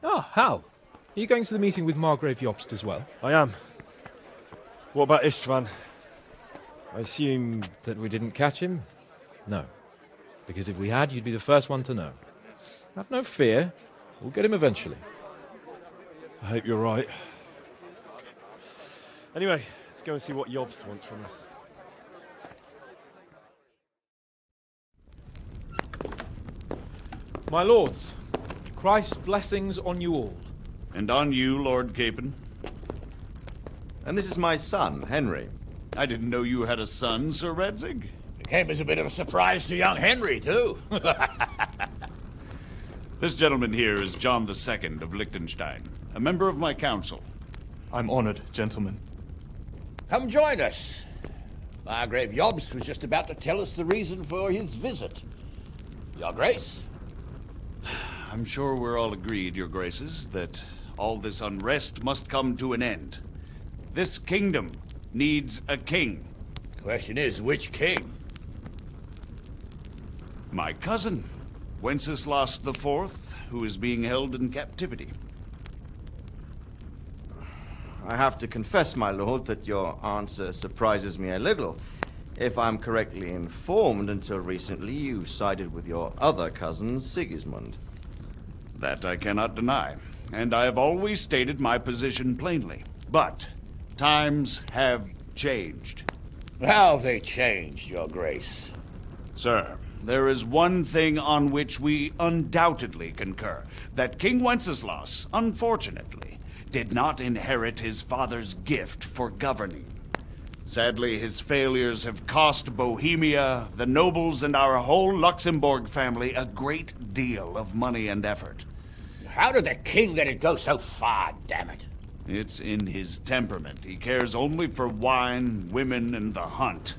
Ah, Hal. Are you going to the meeting with Margrave Jobst as well? I am. What about Istvan? I assume... That we didn't catch him? No. Because if we had, you'd be the first one to know. Have no fear. We'll get him eventually. I hope you're right. Anyway, let's go and see what Jobst wants from us. My lords, Christ's blessings on you all. And on you, Lord Capon. And this is my son, Henry. I didn't know you had a son, Sir Radzig. It came as a bit of a surprise to young Henry, too. This gentleman here is John II of Liechtenstein, a member of my council. I'm honored, gentlemen. Come join us. Margrave Jobst was just about to tell us the reason for his visit. Your Grace? I'm sure we're all agreed, Your Graces, that all this unrest must come to an end. This kingdom needs a king. The question is, which king? My cousin, Wenceslas IV, who is being held in captivity. I have to confess, my lord, that your answer surprises me a little. If I'm correctly informed, until recently you sided with your other cousin, Sigismund. That I cannot deny, and I have always stated my position plainly. But times have changed. How have they changed, Your Grace? Sir, there is one thing on which we undoubtedly concur. That King Wenceslas, unfortunately, did not inherit his father's gift for governing. Sadly, his failures have cost Bohemia, the nobles, and our whole Luxembourg family a great deal of money and effort. How did the king let it go so far, damn it? It's in his temperament. He cares only for wine, women, and the hunt.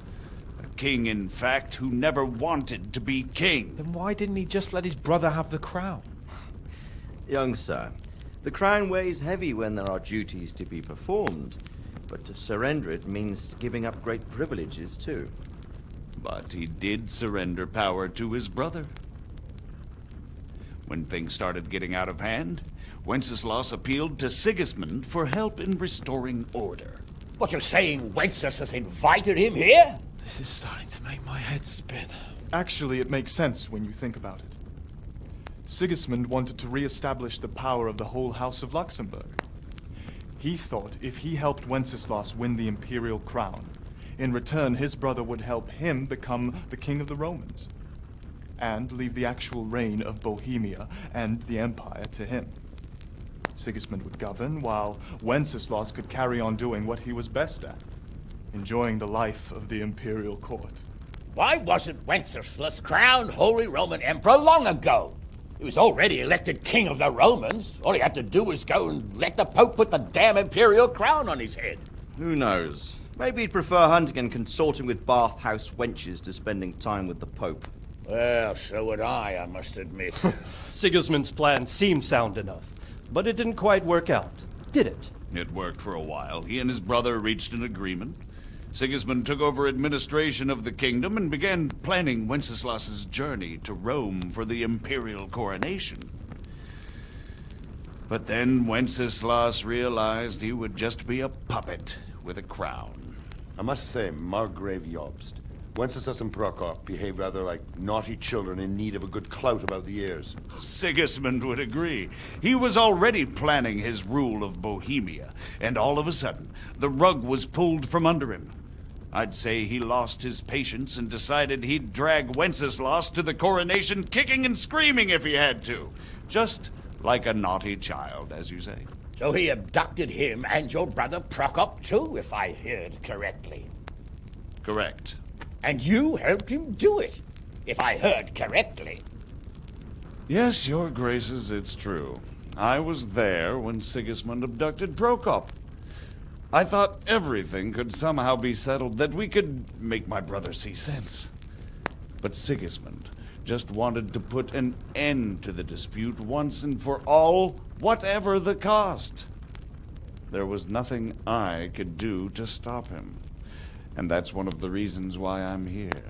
A king, in fact, who never wanted to be king. Then why didn't he just let his brother have the crown? Young sir, the crown weighs heavy when there are duties to be performed, but to surrender it means giving up great privileges, too. But he did surrender power to his brother. When things started getting out of hand, Wenceslas appealed to Sigismund for help in restoring order. What, you're saying Wenceslas invited him here? This is starting to make my head spin. Actually, it makes sense when you think about it. Sigismund wanted to re-establish the power of the whole House of Luxembourg. He thought if he helped Wenceslas win the imperial crown, in return his brother would help him become the king of the Romans, and leave the actual reign of Bohemia and the empire to him. Sigismund would govern, while Wenceslas could carry on doing what he was best at, enjoying the life of the imperial court. Why wasn't Wenceslas crowned Holy Roman Emperor long ago? He was already elected king of the Romans. All he had to do was go and let the Pope put the damn imperial crown on his head. Who knows? Maybe he'd prefer hunting and consorting with bathhouse wenches to spending time with the Pope. Well, so would I must admit. Sigismund's plan seemed sound enough, but it didn't quite work out, did it? It worked for a while. He and his brother reached an agreement. Sigismund took over administration of the kingdom and began planning Wenceslas's journey to Rome for the imperial coronation. But then Wenceslas realized he would just be a puppet with a crown. I must say, Margrave Jobst, Wenceslas and Prokop behave rather like naughty children in need of a good clout about the ears. Sigismund would agree. He was already planning his rule of Bohemia, and all of a sudden, the rug was pulled from under him. I'd say he lost his patience and decided he'd drag Wenceslas to the coronation kicking and screaming if he had to. Just like a naughty child, as you say. So he abducted him and your brother Prokop too, if I heard correctly. Correct. And you helped him do it, if I heard correctly. Yes, your graces, it's true. I was there when Sigismund abducted Prokop. I thought everything could somehow be settled, that we could make my brother see sense. But Sigismund just wanted to put an end to the dispute once and for all, whatever the cost. There was nothing I could do to stop him. And that's one of the reasons why I'm here.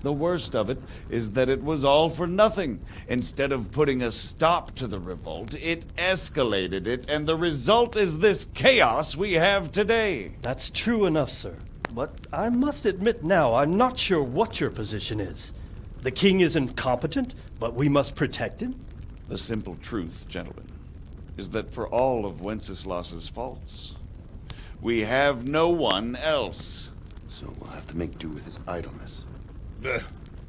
The worst of it is that it was all for nothing. Instead of putting a stop to the revolt, it escalated it, and the result is this chaos we have today. That's true enough, sir. But I must admit now, I'm not sure what your position is. The king is incompetent, but we must protect him? The simple truth, gentlemen, is that for all of Wenceslas's faults, we have no one else. So we'll have to make do with his idleness.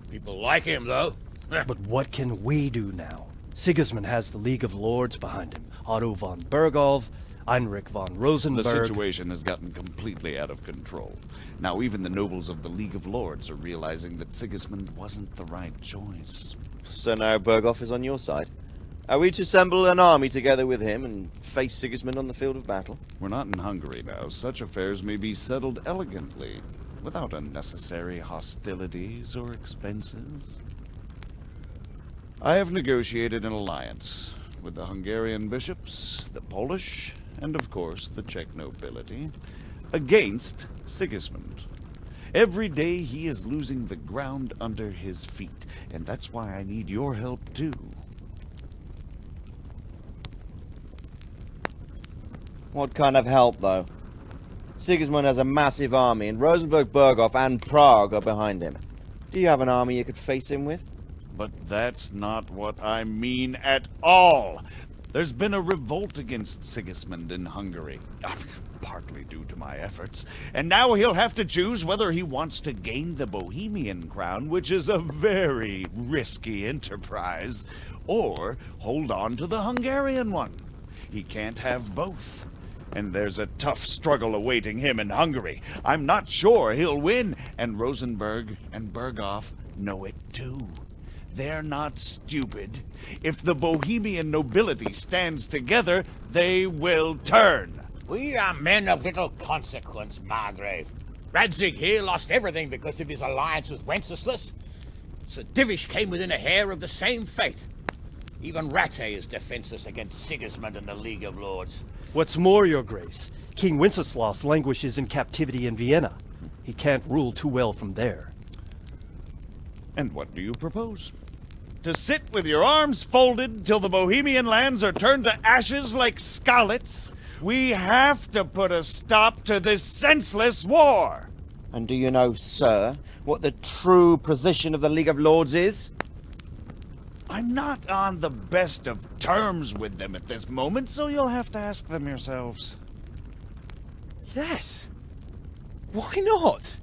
People like him, though. But what can we do now? Sigismund has the League of Lords behind him. Otto von Bergolf, Heinrich von Rosenberg. The situation has gotten completely out of control. Now even the nobles of the League of Lords are realizing that Sigismund wasn't the right choice. So now Bergolf is on your side. Are we to assemble an army together with him and face Sigismund on the field of battle? We're not in Hungary now. Such affairs may be settled elegantly, without unnecessary hostilities or expenses. I have negotiated an alliance with the Hungarian bishops, the Polish, and of course the Czech nobility, against Sigismund. Every day he is losing the ground under his feet, and that's why I need your help too. What kind of help, though? Sigismund has a massive army, and Rosenberg, Berghoff, and Prague are behind him. Do you have an army you could face him with? But that's not what I mean at all. There's been a revolt against Sigismund in Hungary, partly due to my efforts, and now he'll have to choose whether he wants to gain the Bohemian crown, which is a very risky enterprise, or hold on to the Hungarian one. He can't have both. And there's a tough struggle awaiting him in Hungary. I'm not sure he'll win, and Rosenberg and Berghoff know it too. They're not stupid. If the Bohemian nobility stands together, they will turn. We are men of little consequence, Margrave. Radzig here lost everything because of his alliance with Wenceslas. Sir Divish came within a hair of the same fate. Even Rattay is defenseless against Sigismund and the League of Lords. What's more, Your Grace, King Wenceslas languishes in captivity in Vienna. He can't rule too well from there. And what do you propose? To sit with your arms folded till the Bohemian lands are turned to ashes like scarlets? We have to put a stop to this senseless war! And do you know, sir, what the true position of the League of Lords is? I'm not on the best of terms with them at this moment, so you'll have to ask them yourselves. Yes. Why not?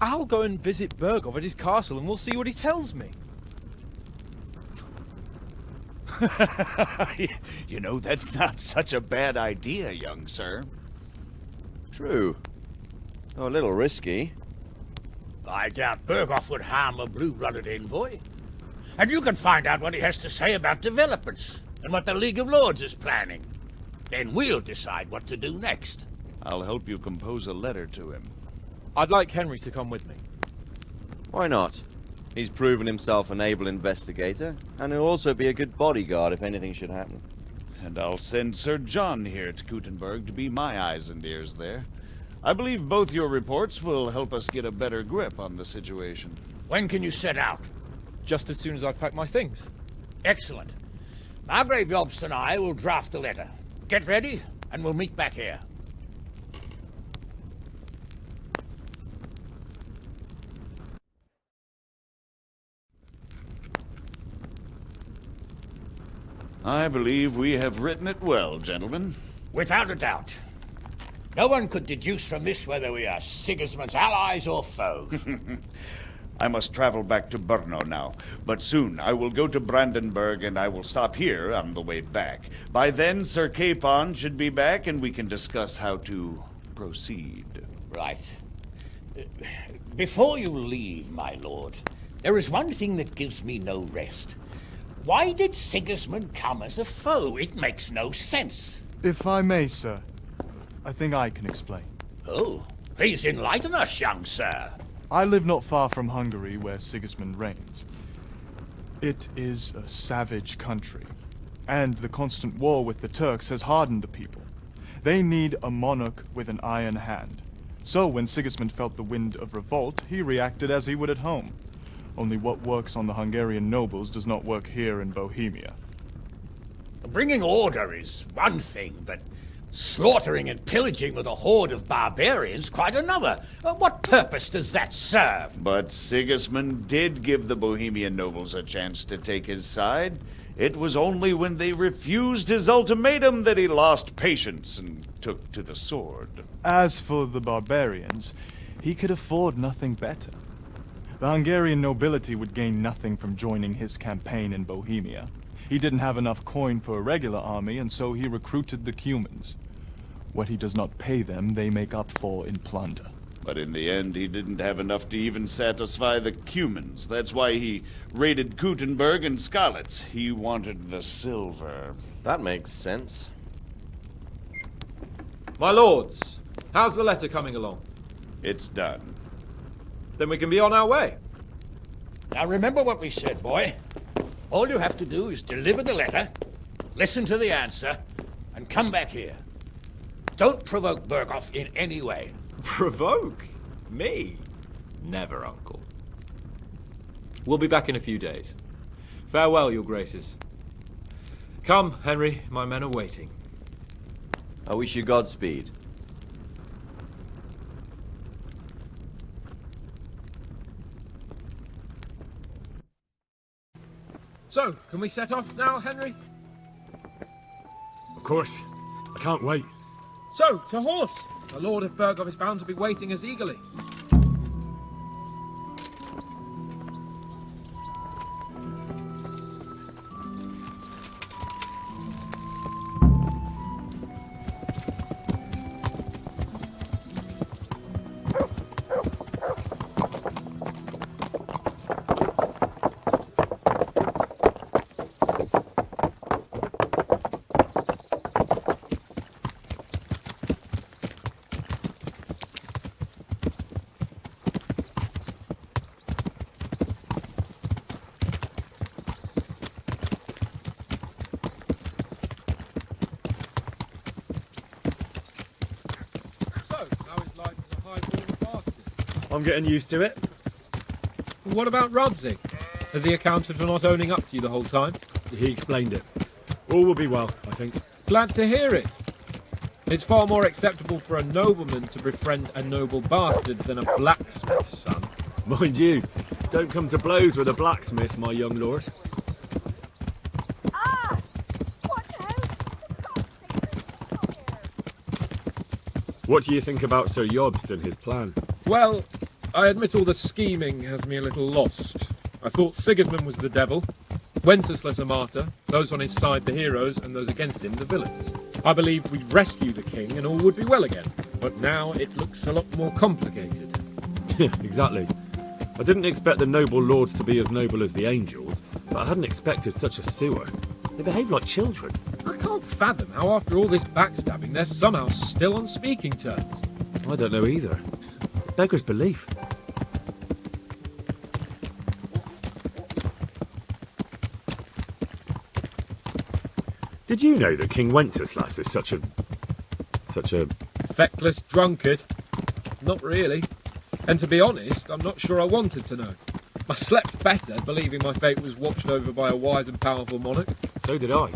I'll go and visit Berghoff at his castle and we'll see what he tells me. You know, that's not such a bad idea, young sir. True. Oh, a little risky. I doubt Berghoff would harm a blue-blooded envoy. And you can find out what he has to say about developments and what the League of Lords is planning. Then we'll decide what to do next. I'll help you compose a letter to him. I'd like Henry to come with me. Why not? He's proven himself an able investigator, and he'll also be a good bodyguard if anything should happen. And I'll send Sir John here to Kuttenberg to be my eyes and ears there. I believe both your reports will help us get a better grip on the situation. When can you set out? Just as soon as I've packed my things. Excellent. Margrave Jobst and I will draft a letter. Get ready, and we'll meet back here. I believe we have written it well, gentlemen. Without a doubt. No one could deduce from this whether we are Sigismund's allies or foes. I must travel back to Brno now, but soon I will go to Brandenburg and I will stop here on the way back. By then, Sir Capon should be back and we can discuss how to proceed. Right. Before you leave, my lord, there is one thing that gives me no rest. Why did Sigismund come as a foe? It makes no sense. If I may, sir, I think I can explain. Oh, please enlighten us, young sir. I live not far from Hungary, where Sigismund reigns. It is a savage country, and the constant war with the Turks has hardened the people. They need a monarch with an iron hand. So when Sigismund felt the wind of revolt, he reacted as he would at home. Only what works on the Hungarian nobles does not work here in Bohemia. Bringing order is one thing, but slaughtering and pillaging with a horde of barbarians quite another. What purpose does that serve? But Sigismund did give the Bohemian nobles a chance to take his side. It was only when they refused his ultimatum that he lost patience and took to the sword. As for the barbarians, he could afford nothing better. The Hungarian nobility would gain nothing from joining his campaign in Bohemia. He didn't have enough coin for a regular army, and so he recruited the Cumans. What he does not pay them, they make up for in plunder. But in the end, he didn't have enough to even satisfy the Cumans. That's why he raided Kuttenberg and Skalitz. He wanted the silver. That makes sense. My lords, how's the letter coming along? It's done. Then we can be on our way. Now remember what we said, boy. All you have to do is deliver the letter, listen to the answer, and come back here. Don't provoke Berghoff in any way. Provoke? Me? Never, Uncle. We'll be back in a few days. Farewell, your graces. Come, Henry, my men are waiting. I wish you Godspeed. So, can we set off now, Henry? Of course. I can't wait. So, to horse! The Lord of Berghoff is bound to be waiting as eagerly. I'm getting used to it. What about Rodzig? Has he accounted for not owning up to you the whole time? He explained it. All will be well, I think. Glad to hear it. It's far more acceptable for a nobleman to befriend a noble bastard than a blacksmith's son. Mind you, don't come to blows with a blacksmith, my young lord. What do you think about Sir Jobst and his plan? Well, I admit all the scheming has me a little lost. I thought Sigismund was the devil, Wenceslas a martyr, those on his side the heroes, and those against him the villains. I believed we'd rescue the king and all would be well again, but now it looks a lot more complicated. Exactly. I didn't expect the noble lords to be as noble as the angels, but I hadn't expected such a sewer. They behave like children. I can't fathom how after all this backstabbing they're somehow still on speaking terms. I don't know either. Beggar's belief. Did you know that King Wenceslas is such a... Feckless drunkard? Not really. And to be honest, I'm not sure I wanted to know. I slept better believing my fate was watched over by a wise and powerful monarch. So did I.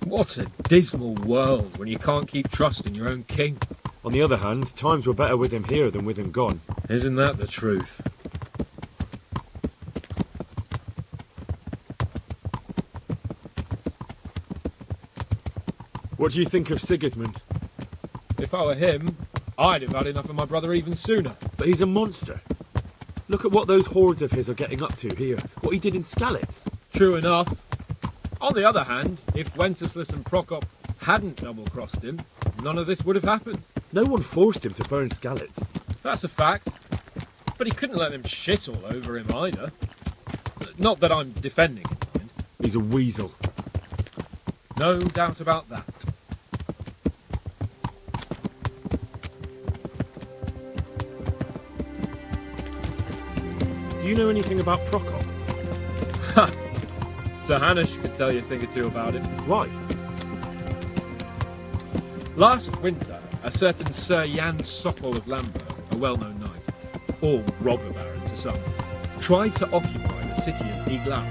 What a dismal world when you can't keep trust in your own king. On the other hand, times were better with him here than with him gone. Isn't that the truth? What do you think of Sigismund? If I were him, I'd have had enough of my brother even sooner. But he's a monster. Look at what those hordes of his are getting up to here. What he did in Skalitz. True enough. On the other hand, if Wenceslas and Prokop hadn't double-crossed him, none of this would have happened. No one forced him to burn Skalitz. That's a fact. But he couldn't let them shit all over him either. Not that I'm defending him, mind. He's a weasel. No doubt about that. Do you know anything about Prokop? Ha! Sir Hanush could tell you a thing or two about him. Why? Last winter, a certain Sir Jan Sokol of Lamberg, a well-known knight, or robber baron to some, tried to occupy the city of Iglau,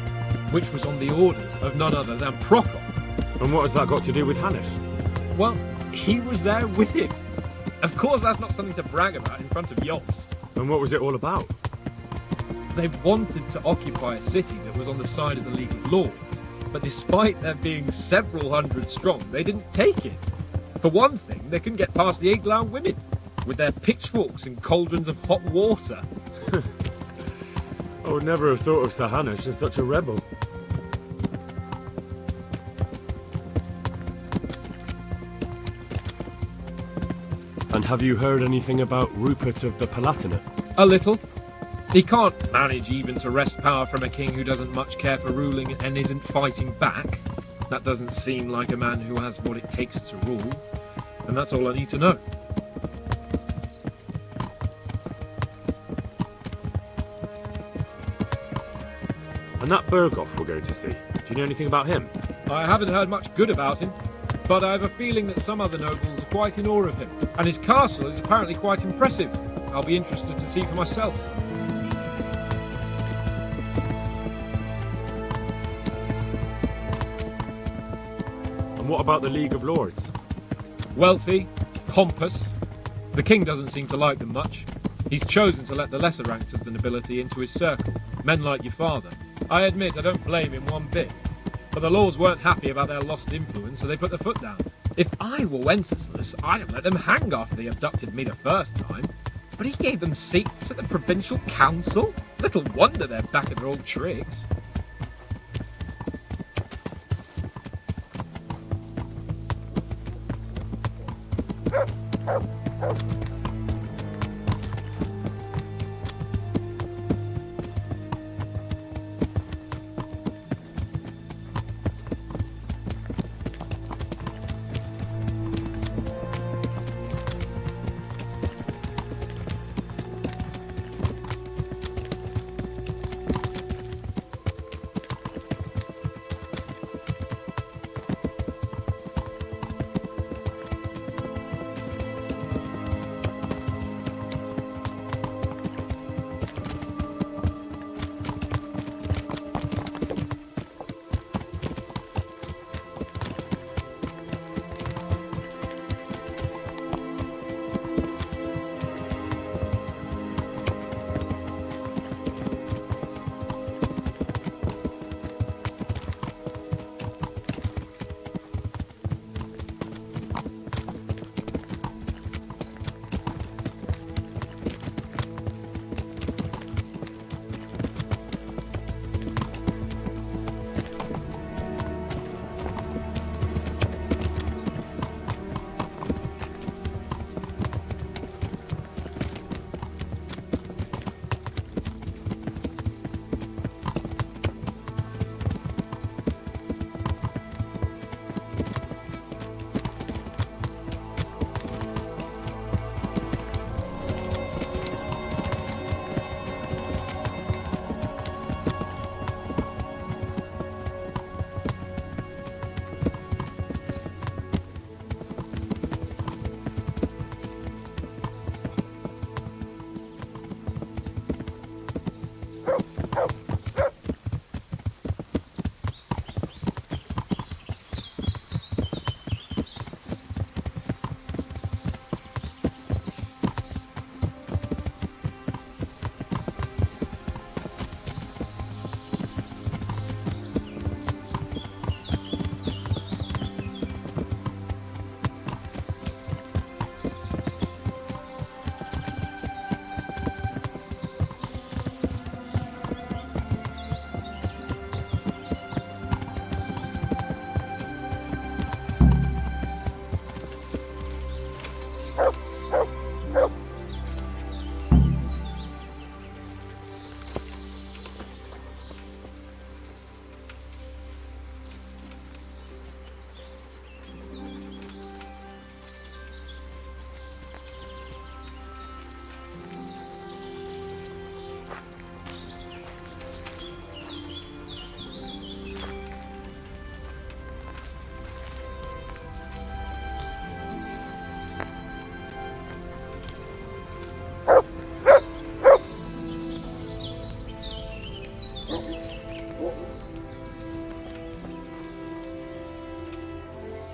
which was on the orders of none other than Prokop. And what has that got to do with Hannes? Well, he was there with him. Of course, that's not something to brag about in front of Jobst. And what was it all about? They wanted to occupy a city that was on the side of the League of Lords, but despite there being several hundred strong, they didn't take it. For one thing, they couldn't get past the Iglau women, with their pitchforks and cauldrons of hot water. I would never have thought of Sir Hannes as such a rebel. And have you heard anything about Rupert of the Palatinate? A little. He can't manage even to wrest power from a king who doesn't much care for ruling and isn't fighting back. That doesn't seem like a man who has what it takes to rule. And that's all I need to know. And that Berghoff we're going to see, do you know anything about him? I haven't heard much good about him, but I have a feeling that some other nobles are quite in awe of him. And his castle is apparently quite impressive. I'll be interested to see for myself. And what about the League of Lords? Wealthy, pompous. The king doesn't seem to like them much. He's chosen to let the lesser ranks of the nobility into his circle, men like your father. I admit I don't blame him one bit, but the lords weren't happy about their lost influence, so they put their foot down. If I were Wenceslas, I'd have let them hang after they abducted me the first time. But he gave them seats at the provincial council? Little wonder they're back at their old tricks.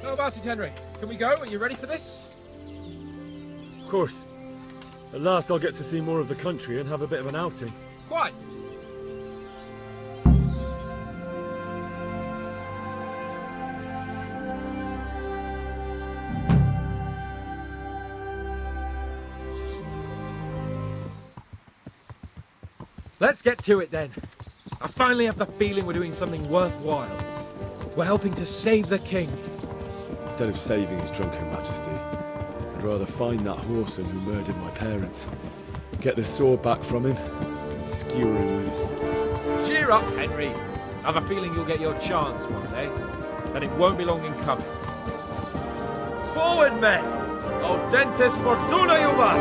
How about it, Henry? Can we go? Are you ready for this? Of course. At last I'll get to see more of the country and have a bit of an outing. Quite. Let's get to it then. I finally have the feeling we're doing something worthwhile. We're helping to save the king. Instead of saving his drunken majesty, I'd rather find that whoreson who murdered my parents, get the sword back from him, and skewer him with it. Cheer up, Henry. I have a feeling you'll get your chance one day, and it won't be long in coming. Forward, men! Audentes fortuna juvat!